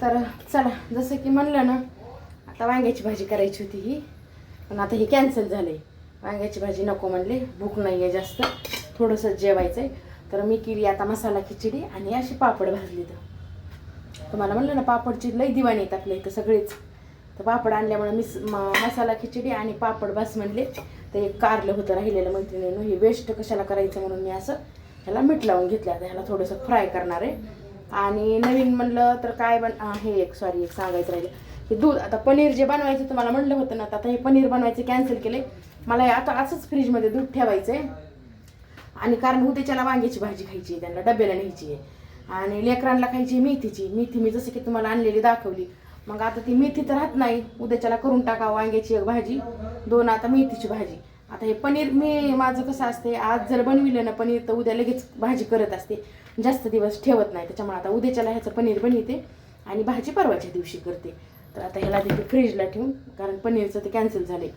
तर चला, जसं की म्हणलं ना, आता वांग्याची भाजी करायची होती ही, पण आता ही कॅन्सल झाली. वांग्याची भाजी नको म्हणले, भूक नाही आहे जास्त, थोडंसं जेवायचं आहे. तर मी केली आता मसाला खिचडी आणि अशी पापड भाजली. तर तुम्हाला म्हणलं ना, पापडची लई दिवाणी आहेत आपल्या इथं सगळेच. तर पापड आणल्यामुळे मी मसाला खिचडी आणि पापड बस म्हणले. तर एक कारलं होतं राहिलेलं मैत्रिणीनं, हे वेस्ट कशाला करायचं म्हणून मी असं ह्याला मीठ लावून घेतलं. आता ह्याला थोडंसं फ्राय करणार आहे. आणि नवीन म्हणलं तर काय हे एक सांगायचं राहिलं, हे दूध. आता पनीर जे बनवायचं तुम्हाला म्हणलं होतं ना, आता हे पनीर बनवायचं कॅन्सल केले. मला आता असंच फ्रीजमध्ये दूध ठेवायचं आहे. आणि कारण उद्याच्याला वांग्याची भाजी खायची आहे, त्यांना डब्याला न्यायची आहे. आणि लेकरांना खायची मेथीची. मेथी मी जसं की तुम्हाला आणलेली दाखवली. मग आता ती मेथी तर राहत नाही, उद्याच्याला करून टाका वांग्याची एक भाजी, 2 आता मेथीची भाजी. आता हे पनीर मी माझं कसं असते, आज जर बनविलं ना पनीर तर उद्या लगेच भाजी करत असते, जास्त दिवस ठेवत नाही. त्याच्यामुळे आता उद्याच्याला ह्याचं पनीर बनवते आणि भाजी परवाच्या दिवशी करते. तर आता ह्याला तिथे फ्रीजला ठेवून, कारण पनीरचं ते कॅन्सल झाले.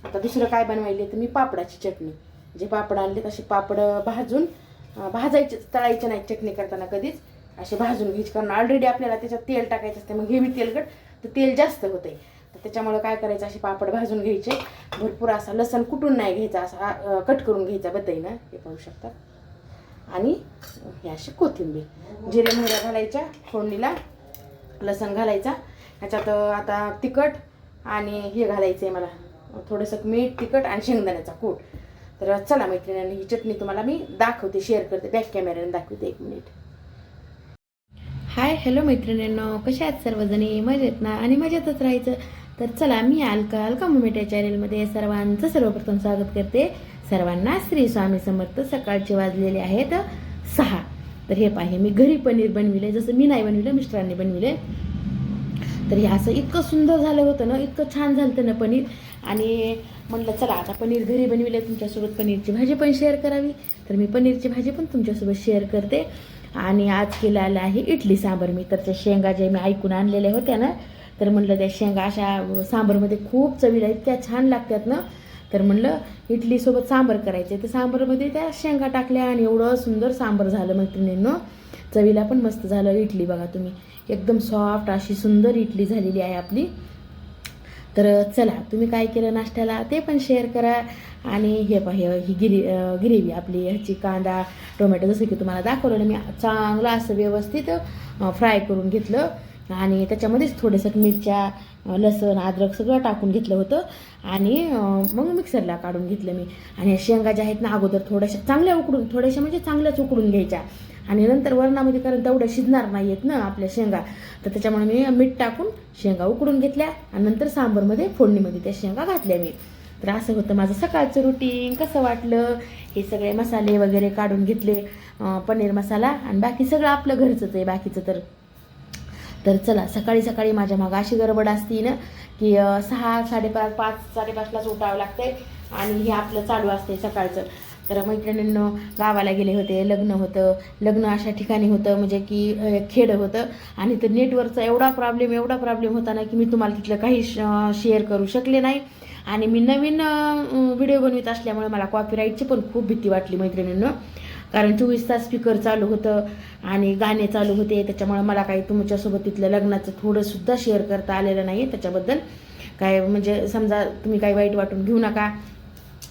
आता दुसरं काय बनवायले तर मी पापडाची चटणी, जे पापड आणले तसे पापड भाजून भाजायचे, तळायचे नाही चटणी करताना कधीच, असे भाजून घ्यायचे. कारण ऑलरेडी आपल्याला त्याच्यात तेल टाकायचं असते, मग हेवी तेलकट तर तेल जास्त होते. तर त्याच्यामुळे काय करायचं, असे पापड भाजून घ्यायचे. भरपूर असा लसण कुटून नाही घ्यायचा, असा कट करून घ्यायचा बद्दईनं, हे पाहू शकता. आणि हे अशी कोथिंबीर, जिरे मोहऱ्या घालायच्या फोडणीला, लसण घालायचा. ह्याच्यात आता तिखट आणि हे घालायचं आहे मला, थोडंसं मीठ, तिखट आणि शेंगदाण्याचा कूट. तर चला मैत्रिणींनी, ही चटणी तुम्हाला मी दाखवते, शेअर करते, बॅक कॅमेऱ्याने दाखवते. 1 मिनिट. हाय, हॅलो मैत्रिणींनो, कशा आहेत सर्वजणी? मजेत ना? आणि मजेतच राहायचं. तर चला, मी अलका मम्मी चॅनलमध्ये सर्वांचं सर्वप्रथम स्वागत करते. सर्वांना श्री स्वामी समर्थ. सकाळचे वाजलेले आहेत 6. तर हे पाहे, मी घरी पनीर बनविले, जसं मी नाही बनविलं, मिस्टरांनी बनविले. तर हे असं इतकं सुंदर झालं होतं ना, इतकं छान झालं होतं ना पनीर. आणि म्हटलं चला, आता पनीर घरी बनविले, तुमच्यासोबत पनीरची भाजी पण शेअर करावी. तर मी पनीरची भाजी पण तुमच्यासोबत शेअर करते. आणि आज केलेलं आहे इडली सांबर. मी तर त्या शेंगा जे मी ऐकून आणलेल्या होत्या ना, तर म्हटलं त्या शेंगा अशा सांबरमध्ये खूप चवीला इतक्या छान लागतात ना. तर म्हटलं इडलीसोबत सांबर करायचे. तर सांबरमध्ये त्या शेंगा टाकल्या आणि एवढं सुंदर सांबर झालं मैत्रिणींनो. चवीला पण मस्त झालं. इडली बघा तुम्ही, एकदम सॉफ्ट अशी सुंदर इडली झालेली आहे आपली. तर चला, तुम्ही काय केलं नाश्त्याला ते पण शेअर करा. आणि हे पहा, ही ग्रेव्ही आपली, ह्याची कांदा टोमॅटो जसं की तुम्हाला दाखवलं ना, मी चांगलं असं व्यवस्थित फ्राय करून घेतलं. आणि त्याच्यामध्येच थोडंसं मिरच्या, लसण, अद्रक सगळं टाकून घेतलं होतं. आणि मग मिक्सरला काढून घेतलं मी. आणि शेंगा ज्या आहेत ना, अगोदर थोड्याशा चांगल्या उकडून, थोड्याशा म्हणजे चांगल्याच उकडून घ्यायच्या. आणि नंतर वरणामध्ये, कारण तेवढ्या शिजणार नाही आहेत ना आपल्या शेंगा, तर त्याच्यामुळे मी मीठ टाकून शेंगा उकडून घेतल्या आणि नंतर सांबरमध्ये फोडणीमध्ये त्या शेंगा घातल्या मी. तर असं होतं माझं सकाळचं रुटीन. कसं वाटलं? हे सगळे मसाले वगैरे काढून घेतले, पनीर मसाला, आणि बाकी सगळं आपलं घरचंच आहे बाकीचं. तर चला, सकाळी सकाळी माझ्या मागं अशी गडबड असते ना, की 6, 5:30, 5:30लाच उठावं लागते. आणि हे आपलं चालू असते सकाळचं. तर मैत्रिणींनो, गावाला गेले होते, लग्न होतं. लग्न अशा ठिकाणी होतं म्हणजे की खेडं होतं. आणि तर नेटवर्कचा एवढा प्रॉब्लेम होता ना, की मी तुम्हाला तिथलं काही शेअर करू शकले नाही. आणि मी नवीन व्हिडिओ बनवित असल्यामुळे मला कॉपीराईटची पण खूप भीती वाटली मैत्रिणींनो. कारण 24 तास स्पीकर चालू होतं आणि गाणे चालू होते. त्याच्यामुळे मला काही तुमच्यासोबत तिथलं लग्नाचं थोडंसुद्धा शेअर करता आलेलं नाही. त्याच्याबद्दल काय म्हणजे समजा तुम्ही काही वाईट वाटून घेऊ नका.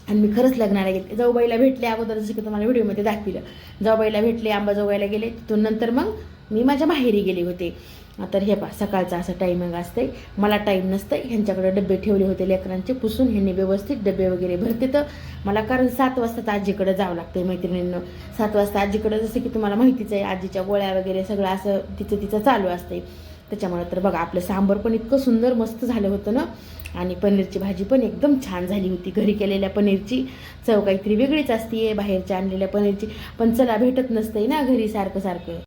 आणि मी खरंच लग्नाला गेले. जाऊबाईला भेटले अगोदर, जसं की तुम्हाला व्हिडिओमध्ये दाखविलं. जाऊबाईला भेटले, अंबाजोगाईला गेले. तिथून नंतर मग मी माझ्या माहेरी गेले होते. तर हे पहा, सकाळचं असं टायमिंग असते. मला टाईम नसतं. ह्यांच्याकडे डबे ठेवले होते लेकरांचे पुसून, ह्यांनी व्यवस्थित डबे वगैरे भरते. तर मला कारण 7 वाजता आजीकडे जावं लागतं मैत्रिणींना. 7 वाजता आजीकडे, जसं की तुम्हाला माहितीच आहे, आजीच्या गोळ्या वगैरे सगळं असं तिचं चालू असते. त्याच्यामुळे तर बघा, आपलं सांबर पण इतकं सुंदर मस्त झालं होतं ना. आणि पनीरची भाजी पण एकदम छान झाली होती. घरी केलेल्या पनीरची चव काहीतरी वेगळीच असते बाहेरच्या आणलेल्या पनीरची. पण चला, भेटत नसते ना घरी सारखं.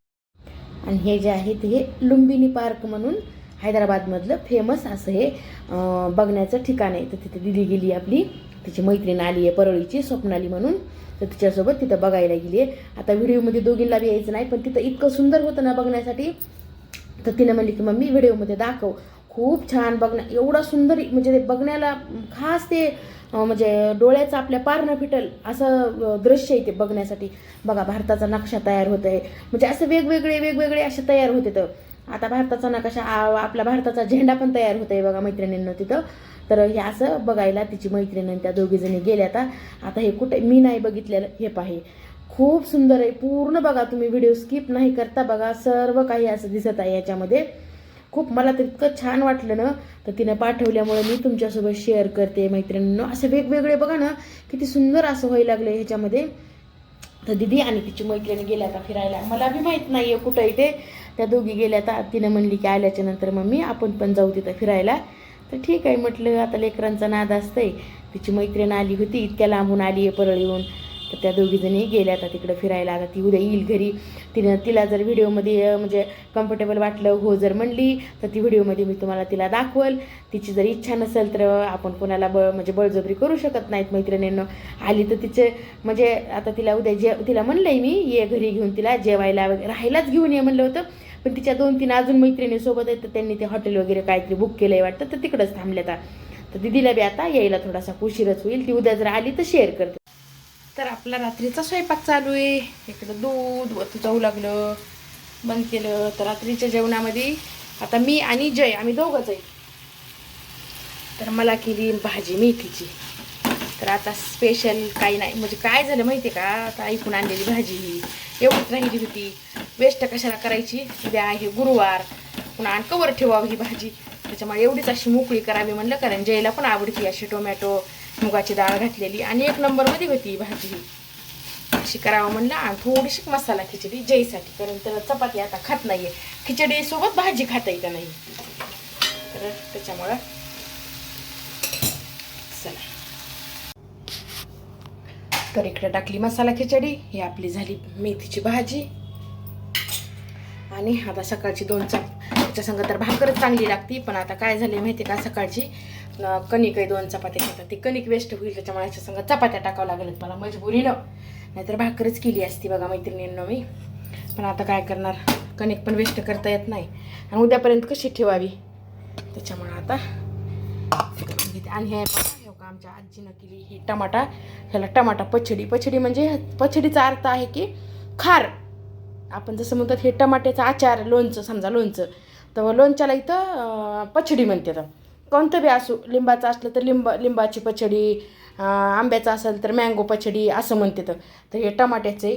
आणि हे जे आहे ते हे लुंबिनी पार्क म्हणून हैदराबादमधलं फेमस असं हे बघण्याचं ठिकाण आहे. तर तिथे दिदी गेली आपली, तिची मैत्रीण आली आहे परळीची, स्वप्नाली म्हणून. तर तिच्यासोबत तिथं बघायला गेली आहे. आता व्हिडिओमध्ये दोघींना बी यायचं नाही, पण तिथं इतकं सुंदर होतं ना बघण्यासाठी. तर तिने म्हणली की मम्मी व्हिडिओमध्ये दाखव, खूप छान एवढा सुंदर, म्हणजे बघण्याला खास ते म्हणजे डोळ्याचं आपल्या पार न फिटल असं दृश्य आहे ते बघण्यासाठी. बघा, भारताचा नक्षा तयार होत आहे, म्हणजे असं वेगवेगळे असे तयार होते. तर आता भारताचा नकाशा आपला भारताचा झेंडा पण तयार होत आहे बघा मैत्रिणींना तिथं. तर हे असं बघायला तिची मैत्रिणी त्या दोघीजणी गेल्या. आता हे कुठे मी नाही बघितलेलं, हे पाहे खूप सुंदर आहे. पूर्ण बघा तुम्ही, व्हिडिओ स्किप नाही करता बघा, सर्व काही असं दिसत आहे याच्यामध्ये. खूप मला तर इतकं छान वाटलं ना, तर तिनं पाठवल्यामुळे मी तुमच्यासोबत शेअर करते मैत्रिणींनो. असं वेगवेगळे बघा ना, किती सुंदर असं व्हायला लागलं ह्याच्यामध्ये. तर दिदी आणि तिची मैत्रिणी गेल्या आता फिरायला. मला बी माहीत नाही आहे कुठं इथे, त्या दोघी गेल्या. तर तिनं म्हणली की आल्याच्या नंतर मम्मी आपण पण जाऊ तिथं फिरायला. तर ठीक आहे म्हटलं, आता लेकरांचा नाद असतंय. तिची मैत्रीण आली होती, इतक्या लांबून आली आहे परळीहून. तर त्या दोघीजणी गेल्या आता तिकडं फिरायला. आता ती उद्या येईल घरी. तिला जर व्हिडिओमध्ये म्हणजे कम्फर्टेबल वाटलं हो जर म्हणली, तर ती व्हिडिओमध्ये मी तुम्हाला तिला दाखवल. तिची जर इच्छा नसेल तर आपण कोणाला म्हणजे बळजबरी करू शकत नाहीत मैत्रिणींना. आली तर तिचे म्हणजे आता तिला उद्या तिला म्हणलंय मी ये घरी घेऊन, तिला जेवायला वगैरे राहायलाच घेऊन ये म्हणलं होतं. पण तिच्या 2-3 अजून मैत्रिणीसोबत आहेत, तर त्यांनी ते हॉटेल वगैरे काहीतरी बुक केलं आहे वाटतं, तर तिकडंच थांबल्यात. तर दिदीला बी आता यायला थोडासा उशीरच होईल. ती उद्या जर आली तर शेअर करते. तर आपला रात्रीचा स्वयंपाक चालू आहे. इकडं दूध वतू जाऊ लागलं, बंद केलं. तर रात्रीच्या जेवणामध्ये आता मी आणि जय आम्ही दोघंच आहे. तर मला केली भाजी मेथीची. तर आता स्पेशल काही नाही, म्हणजे काय झालं माहिती आहे का, आता ऐकून आणलेली भाजी ही एवढीच राहिली होती. वेस्ट कशाला करायची, उद्या आहे गुरुवार, पुन्हा कवर ठेवावी ही भाजी. त्याच्यामुळे एवढीच अशी मोकळी करावी म्हणलं, कारण जयला पण आवडती अशी टोमॅटो मुगाची डाळ घातलेली आणि 1 नंबरमध्ये होती ही भाजी. ही अशी करावं म्हणलं. आणि थोडीशी मसाला खिचडी जयसाठी, कारण त्याला चपाती आता खात नाही आहे, खिचडीसोबत भाजी खाता येत नाही. तर त्याच्यामुळं चला, तर इकडे टाकली मसाला खिचडी. ही आपली झाली मेथीची भाजी. आणि आता सकाळची 2 त्याच्या संग तर भाकरच चांगली लागती. पण आता काय झाले माहिती का, सकाळची कणिक आहे 2 चपात्या घेतात, ती कणिक वेस्ट होईल, त्याच्यामुळे याच्या संग चपात्या टाकावं लागलं मला मजबुरीनं. नाहीतर भाकरच केली असती बघा मैत्रिणींना मी. पण आता काय करणार, कणिक पण वेस्ट करता येत नाही आणि उद्यापर्यंत कशी ठेवावी, त्याच्यामुळे आता घेते. आणि हे का आमच्या आजीनं केली ही टमाटा, ह्याला टमाटा पचडी म्हणजे पचडीचा अर्थ आहे की खार. आपण जसं म्हणतात हे टमाट्याचा आचार, लोणचं समजा लोणचं, तर लोणच्याला इथं पचडी म्हणते. तर कोणतं बी असो, लिंबाचं असलं तर लिंबाची पचडी, आंब्याचं असेल तर मँगो पचडी असं म्हणते. तर हे टमाट्याचे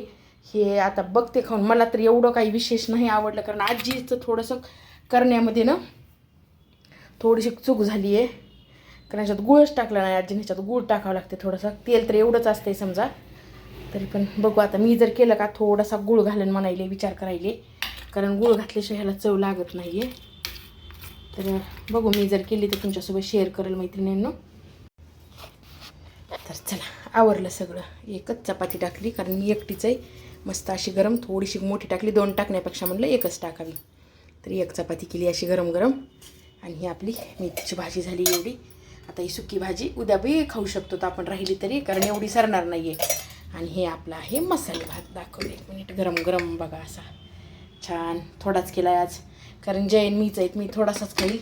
हे आता बघते खाऊन. मला तर एवढं काही विशेष नाही आवडलं, कारण आजीचं थोडंसं करण्यामध्ये ना थोडीशी चूक झाली आहे. कारण ह्याच्यात गुळच टाकला नाही आजीने, ह्याच्यात गूळ टाकावं लागते थोडंसं. तेल तर एवढंच असते समजा, तरी पण बघू आता मी जर केलं का थोडासा गूळ घालून म्हणायले, विचार करायले, कारण गूळ घातल्याशिवाय ह्याला चव लागत नाही आहे. तर बघू मी जर केली तर तुमच्यासोबत शेअर करेल मैत्रिणींनो. तर चला, आवरलं सगळं. एकच चपाती टाकली, कारण मी एकटीच आहे. मस्त अशी गरम, थोडीशी मोठी टाकली, 2 टाकण्यापेक्षा म्हणलं एकच टाकावी. तर 1 चपाती केली अशी गरम गरम. आणि ही आपली मेथीची भाजी झाली एवढी. आता ही सुकी भाजी उद्या बी खाऊ शकतो तर आपण, राहिली तरी, कारण एवढी सरणार नाही आहे. आणि हे आपला आहे मसाले भात. दाखवले 1 मिनिट, गरम गरम बघा असा छान. थोडाच केला आहे आज, कारण जैन मीच आहेत, मी थोडासाच खाईल,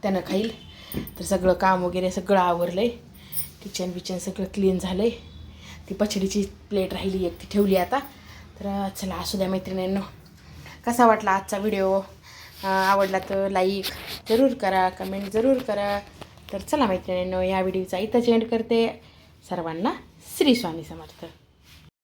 त्यानं खाईल. तर सगळं काम वगैरे सगळं आवरलं आहे. किचन सगळं क्लीन झालं आहे. ती पचडीची प्लेट राहिली एक, ती ठेवली आता. तर चला, असू द्या मैत्रिणींनो. कसा वाटला आजचा व्हिडिओ? आवडला तर लाईक जरूर करा, कमेंट जरूर करा. तर चला मैत्रिणींनो, या व्हिडिओचा इथंच एंड करते. सर्वांना श्री स्वामी समर्थ.